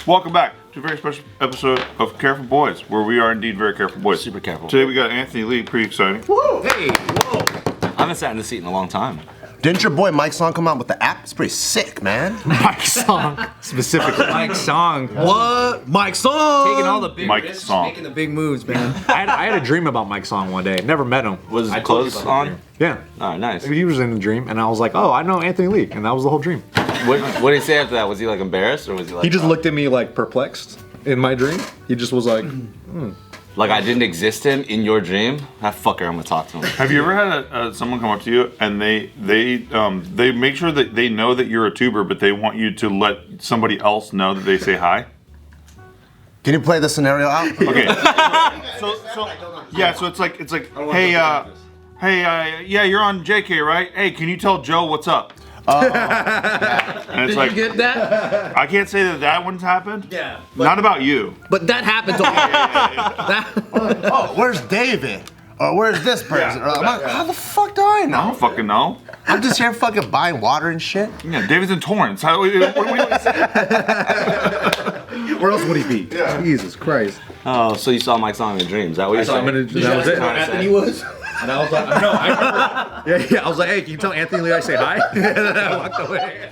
Welcome back to a very special episode of Careful Boys, where we are indeed very careful boys. Super careful. Today we got Anthony Lee, pretty exciting. Woo! Hey, whoa! I haven't sat in the seat in a long time. Didn't your boy Mike Song come out with the app? It's pretty sick, man. Mike Song, specifically. Mike Song. What? Mike Song! Taking all the big Mike risks, Song. Making the big moves, man. I had a dream about Mike Song one day. Never met him. Was his clothes on? Yeah. Oh, nice. He was in the dream, and I was like, oh, I know Anthony Lee, and that was the whole dream. What did he say after that? Was he like embarrassed or was he like? He just looked at me like perplexed in my dream. He just was like, Like I didn't exist him in your dream? That fucker, I'm gonna talk to him. Have you ever had someone come up to you and they make sure that they know that you're a tuber, but they want you to let somebody else know that they say hi? Can you play the scenario out? Okay. So it's like, hey, yeah, you're on JK, right? Hey, can you tell Joe what's up? And it's Did you get that? I can't say that one's happened. Yeah. Not about you. But that happened to me. Oh, where's David? Or where's this person? Or I'm like, how the fuck do I I know? don't fucking know. I'm just here fucking buying water and shit. Yeah, David's in Torrance. What do you say? where else would he be? Jesus Christ. Oh, so you saw Mike Song in dreams? Is that what you're saying? That was it. Anthony was. And I was like, no, I remember. Yeah, I was like, hey, can you tell Anthony Lee I say hi? And then I walked away.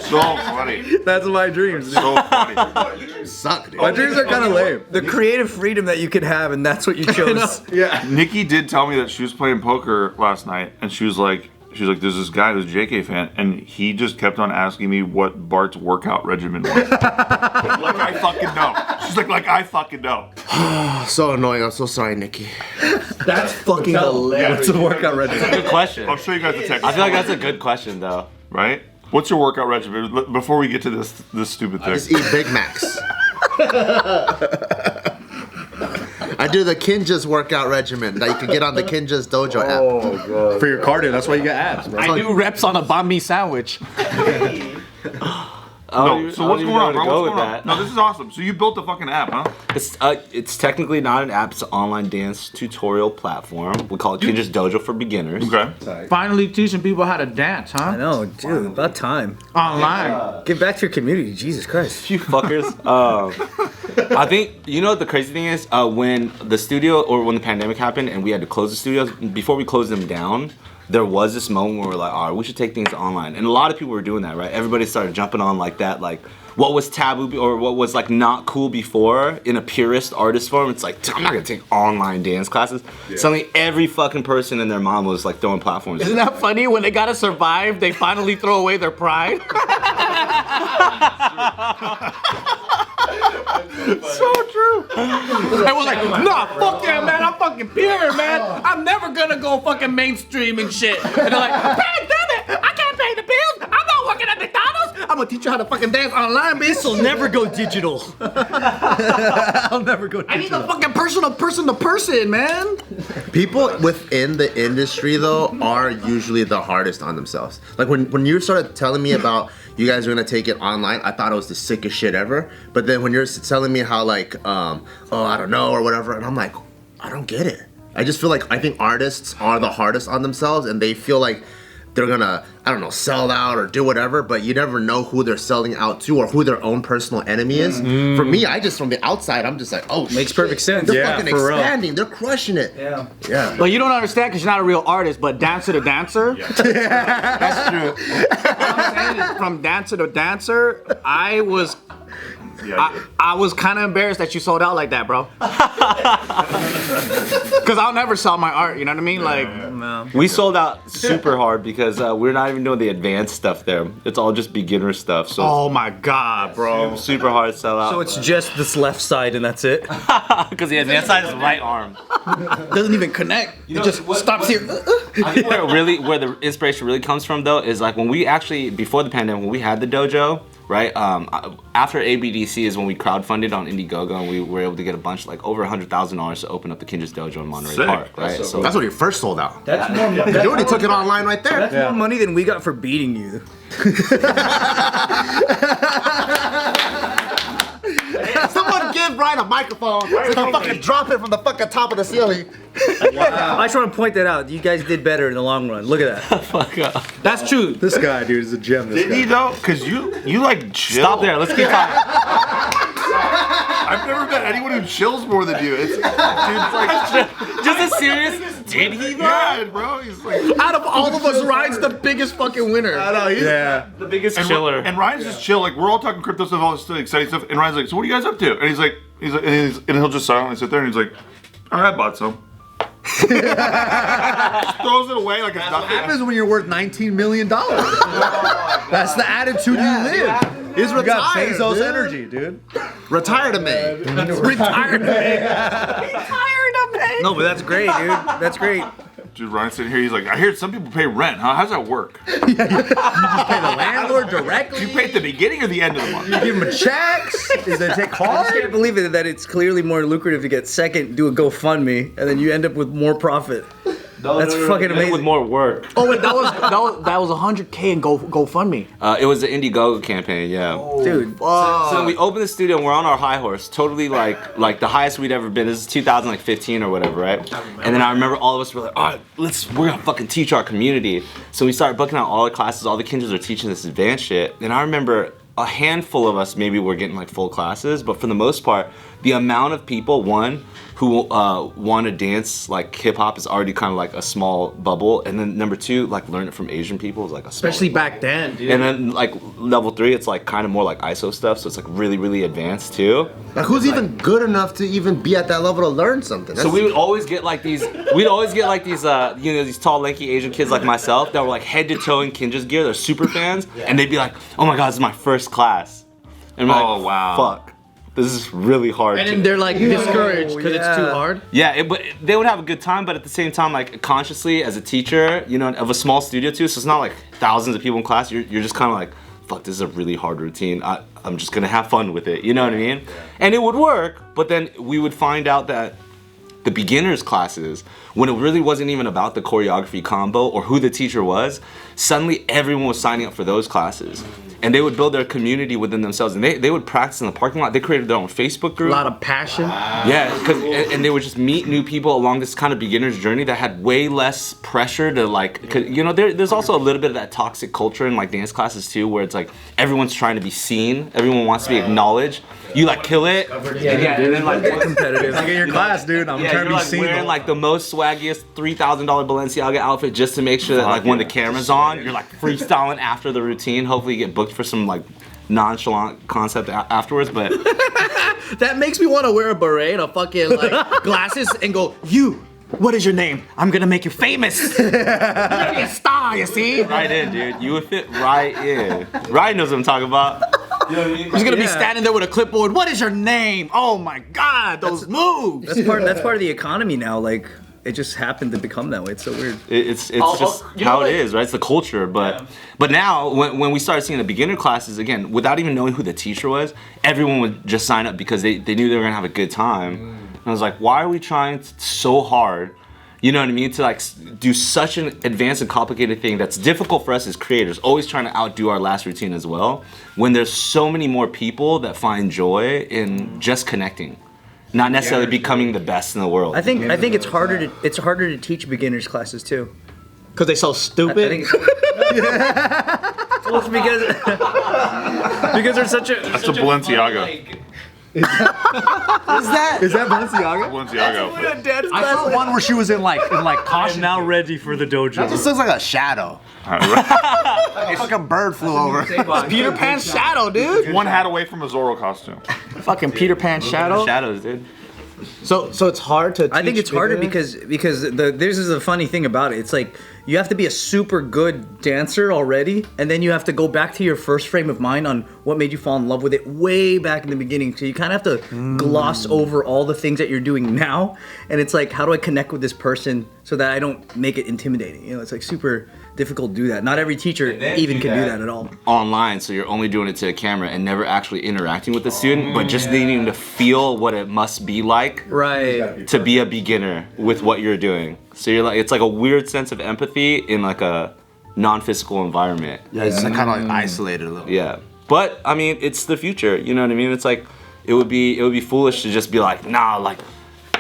So funny. That's my dreams. So funny. You suck, dude. My dreams are kind of lame. The creative freedom that you could have, and that's what you chose. Yeah. Nikki did tell me that she was playing poker last night, and she was like, there's this guy who's a JK fan, and he just kept on asking me what Bart's workout regimen was. Like I fucking know. She's like I fucking know. So annoying. I'm so sorry, Nikki. That's fucking hilarious. What's the workout regimen? Good question. I'll show you guys the text. I feel like that's a good question though. Right? What's your workout regimen? Before we get to this stupid thing. Just eat Big Macs. I do the Kinjas workout regimen that you can get on the Kinjas Dojo app. Oh, God. For your cardio, that's why you got abs, bro. I do reps on a banh mi sandwich. No, so what's going on, bro? Go What's with going on? that. No, this is awesome. So you built the fucking app, huh? It's technically not an app. It's an online dance tutorial platform. We call it Kinjas Dojo for beginners. Okay. Finally teaching people how to dance, huh? I know, dude. About time. Online. Get back to your community, Jesus Christ. You fuckers. I think you know what the crazy thing is when the studio or when the pandemic happened and we had to close the studios. Before we closed them down, there was this moment where we're like, all right, we should take things online, and a lot of people were doing that, right? Everybody started jumping on like that, like what was taboo or what was like not cool before in a purist artist form. It's like I'm not gonna take online dance classes. Yeah. Suddenly, every fucking person and their mom was like throwing platforms. Isn't that funny? When they gotta survive, they finally throw away their pride. So true. I was like, nah, fuck yeah, man. I'm fucking pure, man. I'm never gonna go fucking mainstream and shit. And they're like, hey, damn it, I can't pay the bills. I'm not working at McDonald's. I'm gonna teach you how to fucking dance online, bitch. This will never go digital. I'll never go I need a fucking personal person to person, man. People within the industry, though, are usually the hardest on themselves. Like when you started telling me about you guys are gonna take it online, I thought it was the sickest shit ever. But then when you're telling me how like, oh, I don't know or whatever, and I'm like, I don't get it. I just feel like I think artists are the hardest on themselves, and they feel like they're gonna, I don't know, sell out or do whatever, but you never know who they're selling out to or who their own personal enemy is. For me, I just, from the outside, I'm just like, oh, Makes perfect sense. They're Yeah, fucking for real. expanding. They're crushing it. Yeah. Yeah. But you don't understand because you're not a real artist, but dancer to dancer. That's true. What I'm saying is from dancer to dancer, I was kind of embarrassed that you sold out like that, bro. Because I'll never sell my art, you know what I mean? Like, We sold out super hard because we're not even doing the advanced stuff there. It's all just beginner stuff. So oh my God, bro. super hard to sell out. So it's just this left side and that's it? because the advanced side is right arm. Doesn't even connect. It just stops here. I think where the inspiration really comes from though is like when we actually before the pandemic when we had the dojo, right? After ABDC is when we crowdfunded on Indiegogo and we were able to get a bunch like over $100,000 to open up the Kinjas Dojo in Monterey Sick. Park, right? So That's when you first sold out. That's more money. You already took it online right there. That's more money than we got for beating you. Someone give Brian find a microphone so can fucking drop it from the fucking top of the ceiling. I just want to point that out. You guys did better in the long run. Look at that. Fuck up. That's true. This guy, dude, is a gem. This Did he guy. though? Because you like chill. Stop there. Let's keep talking. I've never met anyone who chills more than you. It's, dude, it's like Just a serious. Did he though? yeah, bro. He's like Out of all of us, Ryan's the biggest fucking winner. I know, he's Yeah. The biggest and, chiller. And Ryan's just chill. Like we're all talking crypto stuff, all this exciting stuff. And Ryan's like, so what are you guys up to? And he's like, and he'll just silently sit there and he's like, all right, I bought some. Just throws it away like it's What nothing. happens when you're worth $19 million? That's the attitude you live. He's You got retired, Bezos dude. energy, dude. Retirement. No, but that's great, dude. That's great. Dude, Ryan's sitting here. He's like, I hear some people pay rent, huh? How's that work? Pay the landlord directly. You pay at the beginning or the end of the month? Give him checks. Is they take I just cards? can't believe it that it's clearly more lucrative to get second, do a GoFundMe, and then you end up with more profit. That's fucking amazing. With more work. Oh wait, that was 100K in GoFundMe. It was the Indiegogo campaign, yeah. Dude, So we opened the studio and we're on our high horse, totally like the highest we'd ever been. This is 2015 or whatever, right? And then I remember all of us were like, all right, we're gonna fucking teach our community. So we started booking out all the classes. All the Kinjas are teaching this advanced shit. And I remember a handful of us maybe were getting like full classes, but for the most part, the amount of people, one, who want to dance like hip hop is already kind of like a small bubble, and then number two, like learn it from Asian people is like a small Especially bubble. back then, dude. And then like level 3, it's like kind of more like ISO stuff, so it's like really, really advanced too. Like, who's even good enough to even be at that level to learn something? So we would always get like these, these tall, lanky Asian kids like myself that were like head to toe in Kinjas gear. They're super fans, and they'd be like, "Oh my god, this is my first class." And I'm Oh, like, wow. fuck, this is really hard. And then they're like discouraged because it's too hard. Yeah, but they would have a good time, but at the same time, like consciously as a teacher, of a small studio too, so it's not like thousands of people in class. You're just kind of like, fuck, this is a really hard routine. I'm just gonna have fun with it. You know what I mean? And it would work, but then we would find out that the beginners classes, when it really wasn't even about the choreography combo or who the teacher was, suddenly everyone was signing up for those classes. And they would build their community within themselves, and they would practice in the parking lot. They created their own Facebook A group. lot of passion. Yeah, and they would just meet new people along this kind of beginner's journey that had way less pressure to like, there's also a little bit of that toxic culture in like dance classes too, where it's like everyone's trying to be seen, everyone wants to be acknowledged. You like kill it, and then like competitive. Like in your class, dude. I'm trying you're to be like seen. wearing like the most swaggiest $3,000 Balenciaga outfit just to make sure that like when the camera's on, you're like freestyling after the routine. Hopefully you get booked for some like nonchalant concept afterwards, but That makes me want to wear a beret and a fucking like glasses and go, you, what is your name? I'm gonna make you famous. You're gonna be a star, you see? right in, dude. You would fit right in. Ryan knows what I'm talking about. You know what I mean? He's gonna be standing there with a clipboard. What is your name? Oh my God, those moves. That's part of the economy now. Like, it just happened to become that way. It's so weird. It's just how it is, right? It's the culture, but now when we started seeing the beginner classes again, without even knowing who the teacher was, everyone would just sign up because they knew they were gonna have a good time. And I was like, why are we trying so hard? You know what I mean? To like do such an advanced and complicated thing that's difficult for us as creators, always trying to outdo our last routine as well, when there's so many more people that find joy in just connecting, not necessarily becoming the best in the world. I think it's harder to teach beginners classes too. Because they so I stupid. think well, it's because there's such a That's a Balenciaga. Is that Balenciaga? Balenciaga. I saw one where she was in like caution. Now ready for the dojo. That just looks like a shadow. A fucking bird flew over. Peter Pan's shadow, dude. One hat away from a Zorro costume. Fucking Peter Pan shadow. Shadows, dude. So it's hard to teach I think it's harder beginners? because this is the funny thing about it. It's like you have to be a super good dancer already, and then you have to go back to your first frame of mind on what made you fall in love with it way back in the beginning. So you kind of have to gloss over all the things that you're doing now, and it's like, how do I connect with this person so that I don't make it intimidating? It's like super difficult to do that. Not every teacher even can do that at all. Online, so you're only doing it to a camera and never actually interacting with the student, but just needing to feel what it must be like Right. to be a beginner with what you're doing. So you're like, it's like a weird sense of empathy in like a non-physical environment. Yeah, it's kind of like isolated a little. Yeah, but I mean, it's the future. You know what I mean? It's like it would be foolish to just be like, nah, like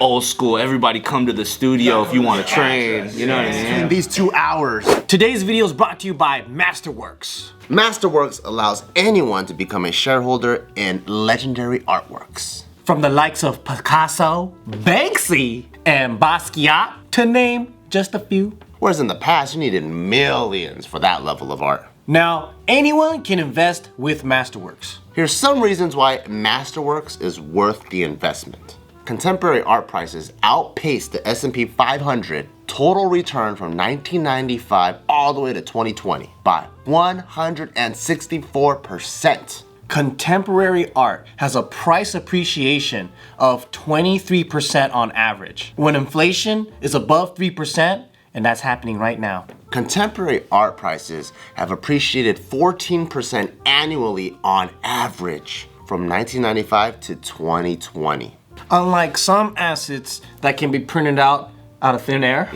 old school. Everybody come to the studio if you want to train. You know what I mean? In these 2 hours. Today's video is brought to you by Masterworks. Masterworks allows anyone to become a shareholder in legendary artworks. From the likes of Picasso, Banksy, and Basquiat, to name just a few. Whereas in the past, you needed millions for that level of art. Now, anyone can invest with Masterworks. Here's some reasons why Masterworks is worth the investment. Contemporary art prices outpaced the S&P 500 total return from 1995 all the way to 2020 by 164%. Contemporary art has a price appreciation of 23% on average, when inflation is above 3%, and that's happening right now. Contemporary art prices have appreciated 14% annually on average from 1995 to 2020. Unlike some assets that can be printed out of thin air,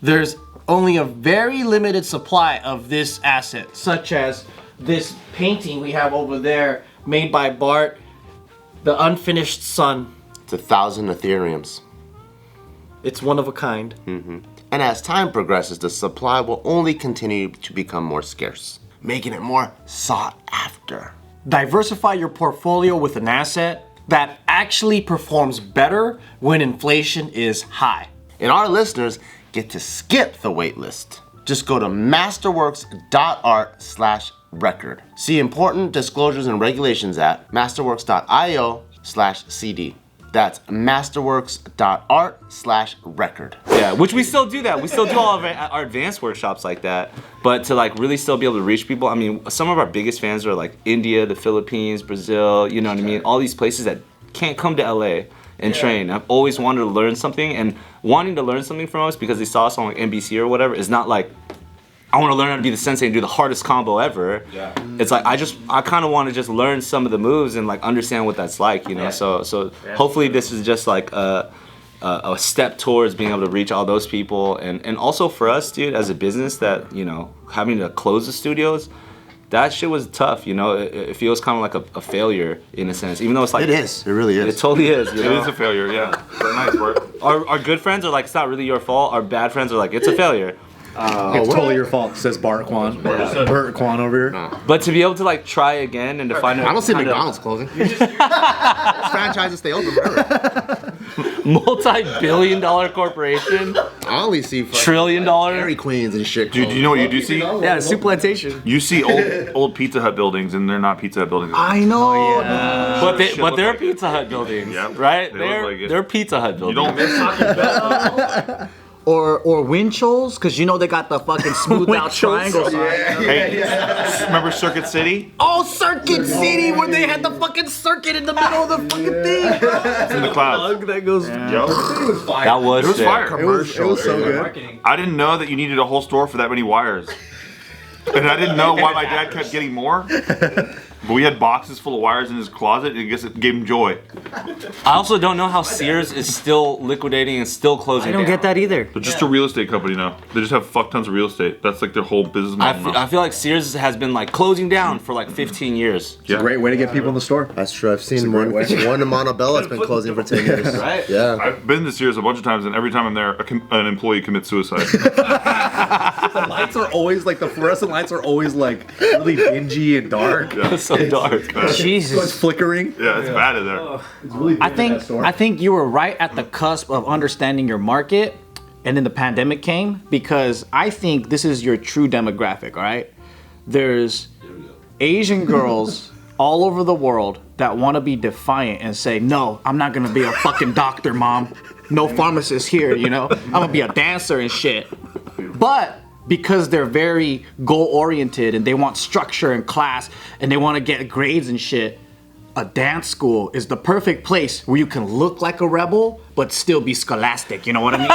there's only a very limited supply of this asset, such as this painting we have over there made by Bart, The Unfinished Sun. It's 1,000 Ethereums. It's one of a kind. And as time progresses, the supply will only continue to become more scarce, making it more sought after. Diversify your portfolio with an asset that actually performs better when inflation is high. And our listeners get to skip the wait list. Just go to masterworks.art/record. See important disclosures and regulations at masterworks.io/CD. That's masterworks.art/record. Yeah, which we still do that. We still do all of our advanced workshops like that. But to like really still be able to reach people, I mean, some of our biggest fans are like India, the Philippines, Brazil, you know what I mean? All these places that can't come to LA and train. I've always wanted to learn something, and wanting to learn something from us because they saw us on like NBC or whatever is not like, I want to learn how to be the sensei and do the hardest combo ever. Yeah. It's like I kind of want to just learn some of the moves and like understand what that's like, you know. Yeah. So hopefully this is just like a step towards being able to reach all those people, and also for us, dude, as a business that, you know, having to close the studios, that shit was tough, you know. It feels kind of like a failure in a sense, even though it's like it is. It really is. It totally is. You know? It is a failure, yeah. But nice work. Our good friends are like, it's not really your fault. Our bad friends are like, it's a failure. It's totally your fault, says Bart Kwan. Bart Kwan over here. But to be able to like try again and to find I don't see McDonald's closing. Franchises stay open forever. multi-billion-dollar corporation, I only see trillion-dollar Dairy Queens and shit. Dude, do you know what you do see? Yeah, soup plantation. You see old Pizza Hut buildings, and they're not Pizza Hut buildings. I know. but they're Pizza Hut buildings, Yeah, right? they look like it. They're Pizza Hut You buildings. don't miss Taco Bell. Or Winchell's, because you know they got the fucking smoothed out triangles. Hey, remember Circuit City? Oh, Circuit City, where they had the fucking circuit in the middle of the fucking thing. It's in the clouds. That goes. Yo, That was it was sick. fire. It was so good. I didn't know that you needed a whole store for that many wires. And I didn't know why my dad kept getting more. But we had boxes full of wires in his closet, and I guess it gave him joy. I also don't know how Sears is still liquidating and still closing I don't down. get that either. They're just a real estate company now. They just have fuck tons of real estate. That's like their whole business model now. I feel like Sears has been like closing down for like 15 years. Yeah. Great way to get people in the store. That's true. I've seen great one way. in Montebello that's been closing for 10 years. Right? Yeah. I've been to Sears a bunch of times, and every time I'm there, an employee commits suicide. The lights are always like, the fluorescent lights are always like really dingy and dark. It's so dark. So it's Jesus. flickering. Yeah, it's bad in there. It's really dim in that store. I think you were right at the cusp of understanding your market, and then the pandemic came, because I think this is your true demographic, all right? There's Asian girls all over the world that want to be defiant and say, no, I'm not going to be a fucking doctor, mom. No pharmacist here, you know? I'm going to be a dancer and shit. But because they're very goal-oriented and they want structure and class and they want to get grades and shit, a dance school is the perfect place where you can look like a rebel but still be scholastic, you know what I mean?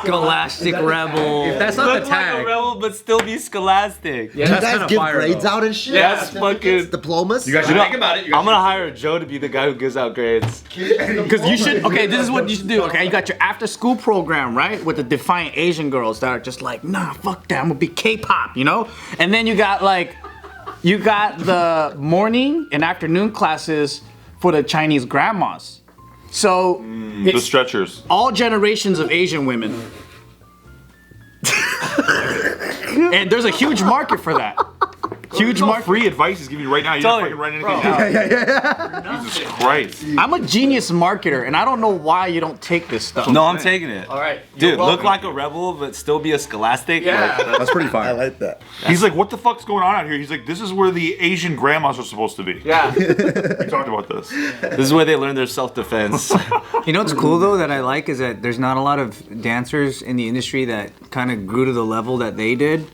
Scholastic rebel. If that's not Look the like tag. a rebel, but still be scholastic. Do you That's guys kinda give fire, grades though. out and shit? That's Certificates, fucking- diplomas? You guys should think about it. I'm gonna hire Joe to be the guy who gives out grades. Because you should, okay, this is what you should do, okay? You got your after school program, right? With the defiant Asian girls that are just like, nah, fuck that, I'm gonna be K-pop, you know? And then you got the morning and afternoon classes for the Chinese grandmas. So The it's stretchers. all generations of Asian women. And there's a huge market for that. Huge market. Free advice he's giving you right now. You're not fucking writing anything down. Jesus Christ. I'm a genius marketer, and I don't know why you don't take this stuff. No, I'm taking it. All right. Dude, look like a rebel, but still be a scholastic. Yeah. Like, That's pretty fire. I like that. He's like, what the fuck's going on out here? He's like, this is where the Asian grandmas are supposed to be. Yeah. We talked about this. this is where they learn their self-defense. You know what's cool though that I like is that there's not a lot of dancers in the industry that kind of grew to the level that they did,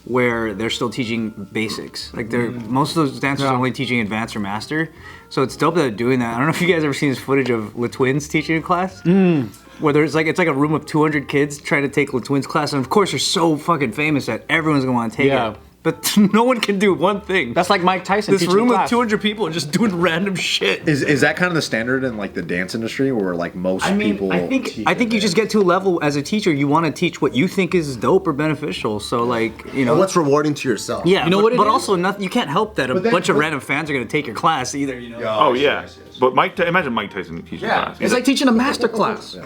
where they're still teaching basics. Like most of those dancers are only teaching advanced or master. So it's dope that they're doing that. I don't know if you guys ever seen this footage of La Twins teaching a class. Where there's like it's like a room of 200 kids trying to take La Twins class, and of course they're so fucking famous that everyone's gonna want to take it. But no one can do one thing. That's like Mike Tyson. This teaching room class. with 200 people just doing random shit. Is that kind of the standard in like the dance industry, where like most people? I think you just get to a level as a teacher, you want to teach what you think is dope or beneficial. So like, you know, And what's rewarding to yourself? yeah, You know what it but is? also nothing. You can't help that a bunch of random fans are gonna take your class either. You know. Oh, yeah. But imagine Mike Tyson teaching class. It's like teaching a master class.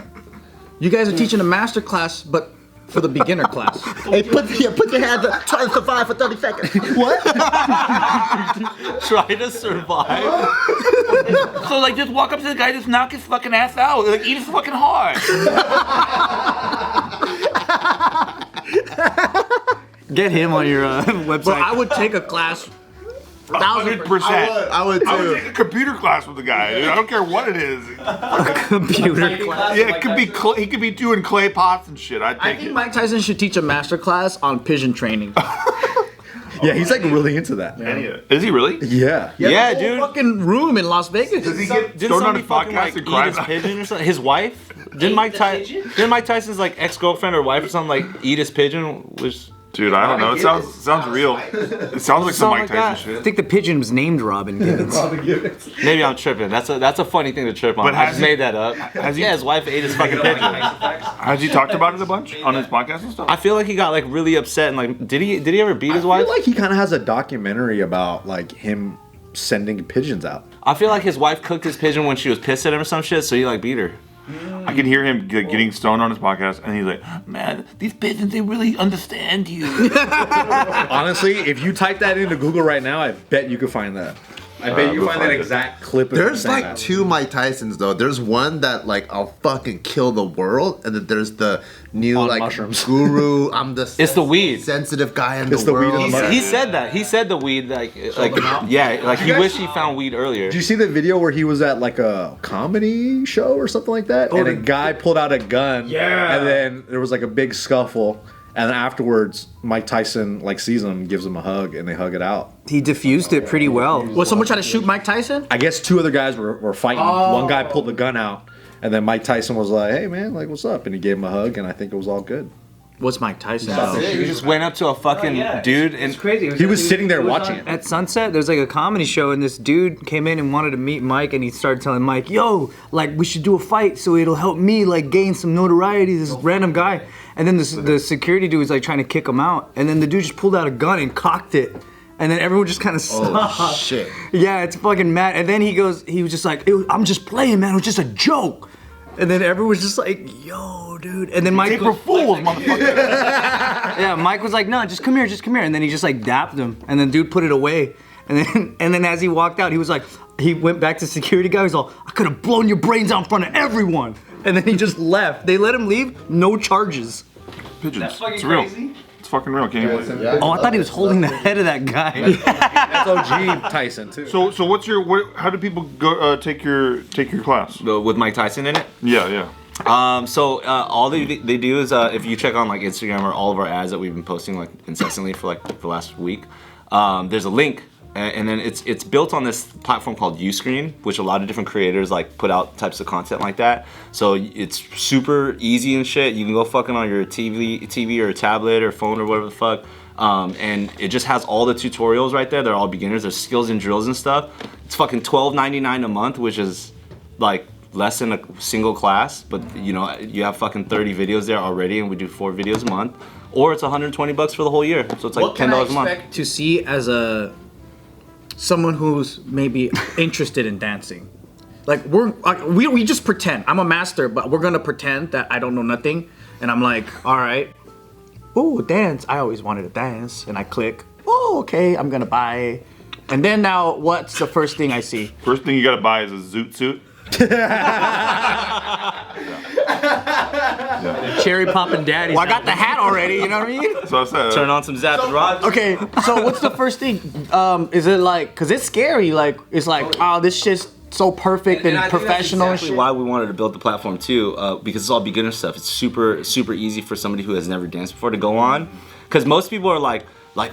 You guys are teaching a master class, but for the beginner class. Hey, put your hands up. Try to survive for 30 seconds. What? Try to survive. So like, just walk up to the guy, just knock his fucking ass out, like eat his fucking heart. Get him on your website. But I would take a class. 100%. I would I would too. take a computer class with the guy. Dude. I don't care what it is. computer class. Yeah, it could be he could be doing clay pots and shit. I'd I take think it. Mike Tyson should teach a master class on pigeon training. Yeah, he's like really into that. Is he really? Yeah. Yeah, Whole dude. fucking room in Las Vegas. Does he get Didn't stoned on somebody his fucking podcast like and eat cry his about pigeon or something? His wife? Didn't Mike Tyson's like ex-girlfriend or wife or something like eat his pigeon? Which Dude, I don't know. It sounds real. It sounds like some Mike Something like Tyson that. I shit. think the pigeon was named Robin Gibbons. maybe I'm tripping. That's a funny thing to trip on. But I has just he- made that up. he- Yeah, his wife ate his fucking pigeon. Has he talked about it a bunch on his podcast and stuff? I feel like he got like really upset and like did he ever beat his I wife? feel like he kind of has a documentary about like him sending pigeons out. I feel like his wife cooked his pigeon when she was pissed at him or some shit, so he like beat her. I can hear him getting stoned on his podcast, and he's like, "Man, these pigeons, they really understand you." Honestly, if you type that into Google right now, I bet you could find that. I bet you we'll find that find it. exact clip. Of him There's saying like that. 2 Mike Tysons though. There's one that like I'll fucking kill the world, and then there's the new On like mushrooms. guru. I'm the It's the weed. sensitive guy in It's the the weed world. and the mushrooms. He said that. He said the weed like yeah, like he wished he found weed earlier. Did you see the video where he was at like a comedy show or something like that? And a guy pulled out a gun. Yeah. And then there was like a big scuffle. And then afterwards, Mike Tyson like sees him, gives him a hug, and they hug it out. He diffused it pretty well. Was someone trying to shoot Mike Tyson? I guess 2 other guys were fighting. One guy pulled the gun out, and then Mike Tyson was like, "Hey man, like what's up?" And he gave him a hug, and I think it was all good. What's Mike Tyson? He just went up to a fucking dude and Crazy. He was sitting there watching it. At Sunset, there's like a comedy show, and this dude came in and wanted to meet Mike, and he started telling Mike, "Yo, like we should do a fight, so it'll help me like gain some notoriety." This random guy, and then the security dude was like trying to kick him out, and then the dude just pulled out a gun and cocked it, and then everyone just kind of stopped. Oh shit! Yeah, it's fucking mad. And then he was just like, "I'm just playing, man. It was just a joke." And then everyone was just like, "Yo, dude." And then Mike, April Fools, motherfucker. yeah, Mike was like, "No, just come here, just come here." And then he just like dapped him, and then dude put it away. And then as he walked out, he was like, he went back to security guy. He's all, "I could have blown your brains out in front of everyone." And then he just left. They let him leave, no charges. Pigeons. It's real. It's fucking real. Can't you believe it? Oh, I thought he was holding the head of that guy. That's OG Tyson too. So what's your how do people go take your class? with Mike Tyson in it. Yeah. So all they do is if you check on like Instagram or all of our ads that we've been posting like incessantly for like the last week, there's a link, and then it's built on this platform called Uscreen, which a lot of different creators like put out types of content like that. So it's super easy and shit. You can go fucking on your TV or tablet or phone or whatever the fuck. And it just has all the tutorials right there. They're all beginners. There's skills and drills and stuff. It's fucking $12.99 a month, which is like less than a single class, but you know, you have fucking 30 videos there already, and we do 4 videos a month. Or it's $120 for the whole year, so it's like What can I $10 a month. expect to see as someone who's maybe interested in dancing? like we just pretend. I'm a master, but we're gonna pretend that I don't know nothing. And I'm like, all right, ooh, dance. I always wanted to dance, and I click. Oh, okay, I'm gonna buy. And then now, what's the first thing I see? First thing you gotta buy is a zoot suit. Cherry poppin' daddy. Well, I got the hat already. You know what I mean? So I said, Turn on some Zap and Rod. Okay, so what's the first thing? Is it like, cause it's scary. Like it's like, oh, this shit's so perfect and I think that's professional and exactly shit. why we wanted to build the platform too, because it's all beginner stuff. It's super easy for somebody who has never danced before to go on. Because most people are like,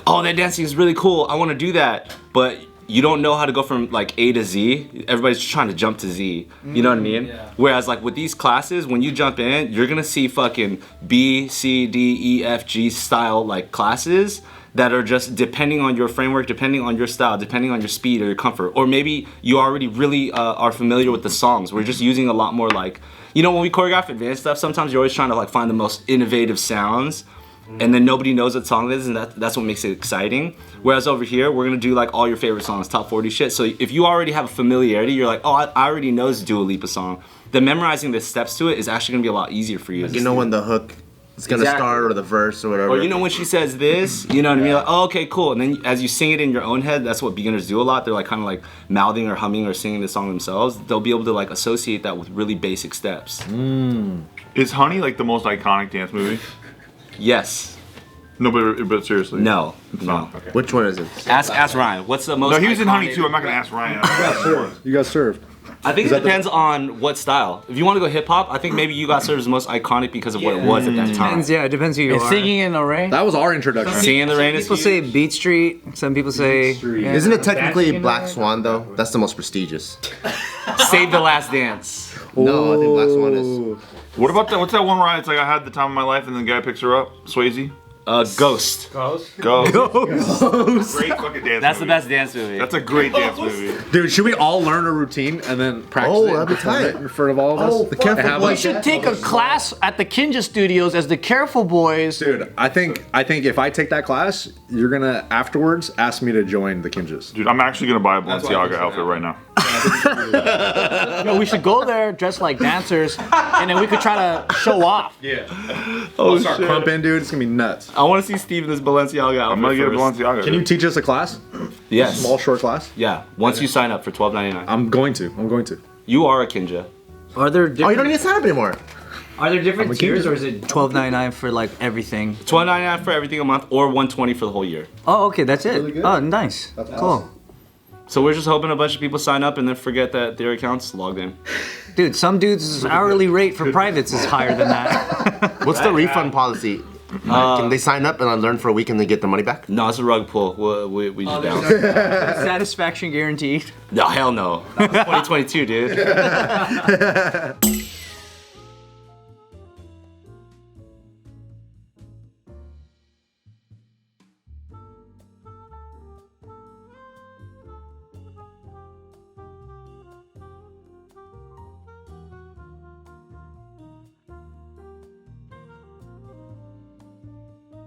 oh, that dancing is really cool. I want to do that, but you don't know how to go from like A to Z. Everybody's just trying to jump to Z. You know what I mean? Yeah. Whereas like with these classes, when you jump in, you're gonna see fucking B, C, D, E, F, G style like classes that are just depending on your framework, depending on your style, depending on your speed or your comfort. Or maybe you already really are familiar with the songs. We're just using a lot more like, you know, when we choreograph advanced stuff, sometimes you're always trying to like find the most innovative sounds. And then nobody knows what song it is, and that's what makes it exciting. Whereas over here, we're gonna do like all your favorite songs, top 40 shit. So if you already have a familiarity, you're like, oh, I already know this Dua Lipa song. Then memorizing the steps to it is actually gonna be a lot easier for you. You know when the hook is gonna start or the verse or whatever. Or you know when she says this, you know what I mean? Like, oh, okay, cool. And then as you sing it in your own head, that's what beginners do a lot. They're like kind of like mouthing or humming or singing the song themselves. They'll be able to like associate that with really basic steps. is Honey like the most iconic dance movie? Yes. No, but seriously. No. Okay. Which one is it? Ask Ryan. What's the most? No, he was in Honey iconic- too. I'm not gonna ask Ryan. You got served. I think it depends on what style. If you want to go hip hop, I think maybe You Got Served is the most iconic because of what it was at that time. Depends, yeah, it depends who you are. Singing in the rain. That was our introduction. Singing in the Rain is People say Beat Street. Some people say. Yeah. Isn't it technically Black Swan though? That's the most prestigious. Save the Last Dance. No, I think Black Swan is. What about that? What's that one where it's like I had the time of my life and then the guy picks her up? Swayze? Ghost. Go. Great fucking dance That's the movie. best dance movie. That's a great dance movie. Dude, should we all learn a routine and then practice Oh, it that'd be and perform tight. it in front of all of us? the Careful And have Boys. We us- should take a class at the Kinjas Studios as the Careful Boys. Dude, I think if I take that class, you're gonna afterwards ask me to join the Kinjas. Dude, I'm actually gonna buy a Balenciaga outfit right now. No, we should go there dressed like dancers, and then we could try to show off. I'll start pumping, dude. It's gonna be nuts. I want to see Steve in this Balenciaga outfit. I'm gonna get a first. Balenciaga. Can you teach us a class? Yes. Small, short class? Yeah. Once you sign up for $12.99. I'm going to. You are a Kinja. Are there Oh, you different, don't need to sign up anymore. are there different tiers, or is it $12.99 for like everything? $12.99 for everything a month, or $120 for the whole year. Oh, okay, that's it. Oh, nice. Cool. So we're just hoping a bunch of people sign up and then forget that their account's logged in. Dude, some dudes' hourly rate for privates is higher than that. What's the refund policy? Can they sign up and learn for a week and then get the money back? No, it's a rug pull. We just bounce. Satisfaction guaranteed. No, hell no. 2022, dude.